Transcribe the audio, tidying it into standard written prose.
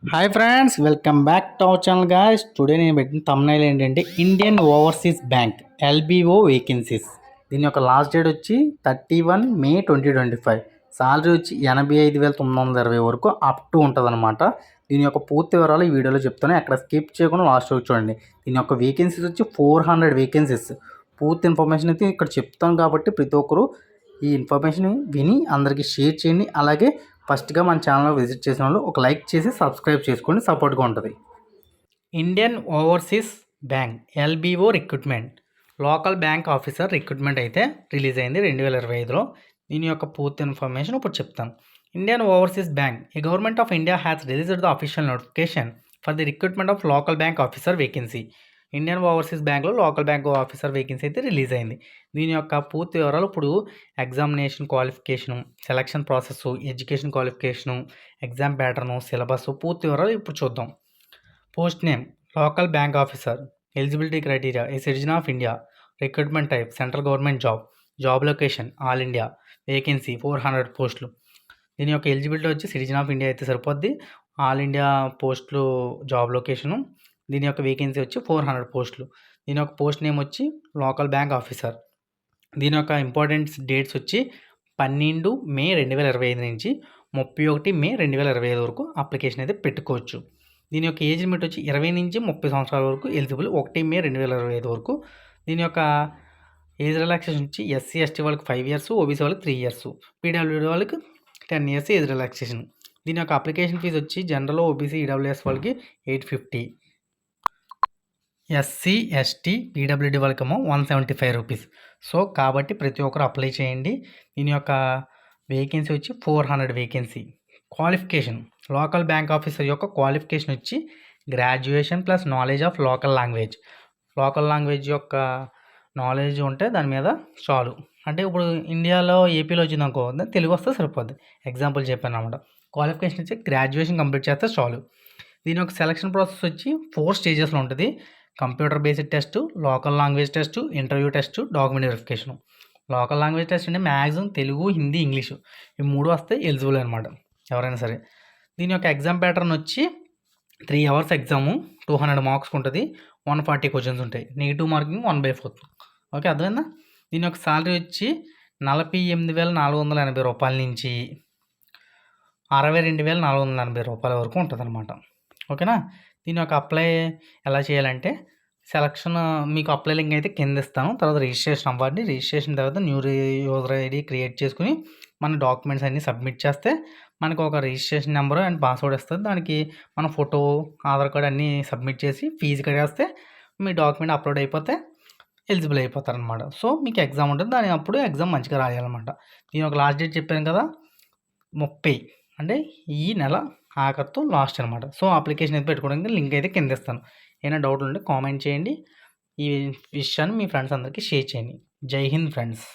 Hi friends, welcome back to our channel guys. Today నేను పెట్టిన thumbnail ఏంటంటే Indian overseas bank LBO vacancies. దీని యొక్క లాస్ట్ డేట్ వచ్చి 31 మే 2025. సాలరీ వచ్చి 85,920 వరకు అప్ టు ఉంటుంది అనమాట. దీని యొక్క పూర్తి వివరాలు ఈ వీడియోలో చెప్తాను, ఎక్కడ స్కిప్ చేయకుండా లాస్ట్ వరకు చూడండి. దీని యొక్క వేకెన్సీస్ వచ్చి 400 వేకెన్సీస్. పూర్తి ఇన్ఫర్మేషన్ అయితే ఇక్కడ చెప్తాం కాబట్టి ప్రతి ఒక్కరు ఈ ఇన్ఫర్మేషన్ విని అందరికీ షేర్ చేయండి. అలాగే ఫస్ట్గా మన ఛానల్ విజిట్ చేసిన వాళ్ళు ఒక లైక్ చేసి సబ్స్క్రైబ్ చేసుకోండి, సపోర్ట్గా ఉంటుంది. Indian overseas bank LBO recruitment local bank officer recruitment అయితే రిలీజ్ అయింది 2025లో. దీని యొక్క పూర్తి ఇన్ఫర్మేషన్ ఇప్పుడు చెప్తాను. Indian overseas bank A government of India has released the official notification for the recruitment of local bank officer vacancy. Indian overseas బ్యాంక్లో local bank officer vacancy అయితే release అయింది. దీని యొక్క పూర్తి వివరాలు ఇప్పుడు examination qualification, selection process, education qualification, exam pattern, syllabus పూర్తి వివరాలు ఇప్పుడు చూద్దాం. Post name local bank officer. Eligibility criteria A citizen of India. Recruitment type central government job. Job location all India. Vacancy 400 పోస్టులు. దీని యొక్క ఎలిజిబిలిటీ వచ్చి citizen of India అయితే సరిపోద్ది. ఆల్ ఇండియా పోస్టులు జాబ్ లొకేషను. దీని యొక్క వేకెన్సీ వచ్చి 400 పోస్టులు. దీని యొక్క పోస్ట్ నేమ్ వచ్చి లోకల్ బ్యాంక్ ఆఫీసర్. దీని యొక్క ఇంపార్టెంట్ డేట్స్ వచ్చి 12 మే 2025 నుంచి 31 మే 2025 వరకు అప్లికేషన్ అయితే పెట్టుకోవచ్చు. దీని యొక్క ఏజ్ లిమిట్ వచ్చి 20 నుంచి 30 సంవత్సరాల వరకు ఎలిజిబుల్ 1 మే 2025 వరకు. దీని యొక్క ఏజ్ రిలాక్సేషన్ వచ్చి ఎస్సీ ఎస్టీ వాళ్ళకి 5 ఇయర్స్, ఓబీసీ వాళ్ళకి 3 ఇయర్స్, పీడబ్ల్యూడీ వాళ్ళకి 10 ఇయర్స్ ఏజ్ రిలాక్సేషన్. దీని యొక్క అప్లికేషన్ ఫీజు వచ్చి జనరల్, ఓబీసీ, ఈడబ్ల్యూఎస్ వాళ్ళకి 850, ఎస్సీ ఎస్టీ పీడబ్ల్యూడీ వాళ్ళకేమో 175 రూపీస్. సో కాబట్టి ప్రతి ఒక్కరు అప్లై చేయండి. దీని యొక్క వేకెన్సీ వచ్చి 400 vacancy. Qualification local bank officer యొక్క క్వాలిఫికేషన్ వచ్చి graduation plus knowledge of local language. Local language యొక్క నాలెడ్జ్ ఉంటే దాని మీద చాలు. అంటే ఇప్పుడు ఇండియాలో ఏపీలో వచ్చింది అనుకో, తెలుగు వస్తే సరిపోద్ది. ఎగ్జాంపుల్ చెప్పాను అనమాట. క్వాలిఫికేషన్ వచ్చి గ్రాడ్యుయేషన్ కంప్లీట్ చేస్తే చాలు. దీని యొక్క సెలక్షన్ ప్రాసెస్ వచ్చి 4 స్టేజెస్లో ఉంటుంది. Computer based test, local language test, interview test, document verification. Local language test అంటే మ్యాక్సిమం తెలుగు, హిందీ, ఇంగ్లీషు ఈ 3 వస్తే ఎలిజిబుల్ అనమాట ఎవరైనా సరే. దీని యొక్క ఎగ్జామ్ ప్యాటర్న్ వచ్చి 3 అవర్స్ ఎగ్జాము, 200 మార్క్స్ ఉంటుంది, 140 క్వశ్చన్స్ ఉంటాయి. Negative marking 1/4. ఓకే, అర్థమైందా? దీని యొక్క శాలరీ వచ్చి 48,480 రూపాయల నుంచి 62,480 రూపాయల వరకు ఉంటుంది అనమాట. ఓకేనా? దీని యొక్క అప్లై ఎలా చేయాలంటే సెలక్షన్ మీకు అప్లై లింక్ అయితే కింద ఇస్తాను. తర్వాత రిజిస్ట్రేషన్ అవ్వండి. రిజిస్ట్రేషన్ తర్వాత న్యూ యూజర్ ఐడి క్రియేట్ చేసుకుని మన డాక్యుమెంట్స్ అన్నీ సబ్మిట్ చేస్తే మనకు ఒక రిజిస్ట్రేషన్ నెంబర్ అండ్ పాస్వర్డ్ ఇస్తుంది. దానికి మన ఫోటో, ఆధార్ కార్డ్ అన్నీ సబ్మిట్ చేసి ఫీజు కట్టేస్తే మీ డాక్యుమెంట్ అప్లోడ్ అయిపోతే ఎలిజిబుల్ అయిపోతారనమాట. సో మీకు ఎగ్జామ్ ఉంటుంది, దాని అప్పుడు ఎగ్జామ్ మంచిగా రాయాలన్నమాట. దీని ఒక లాస్ట్ డేట్ చెప్పాను కదా, 30 అంటే ఈ నెల ఆఖరితో లాస్ట్ అనమాట. సో అప్లికేషన్ అయితే పెట్టుకోవడానికి లింక్ అయితే కింద ఇస్తాను. ఏమైనా డౌట్లు ఉంటే కామెంట్ చేయండి. ఈ విషయాన్ని మీ ఫ్రెండ్స్ అందరికీ షేర్ చేయండి. జై హింద్ ఫ్రెండ్స్.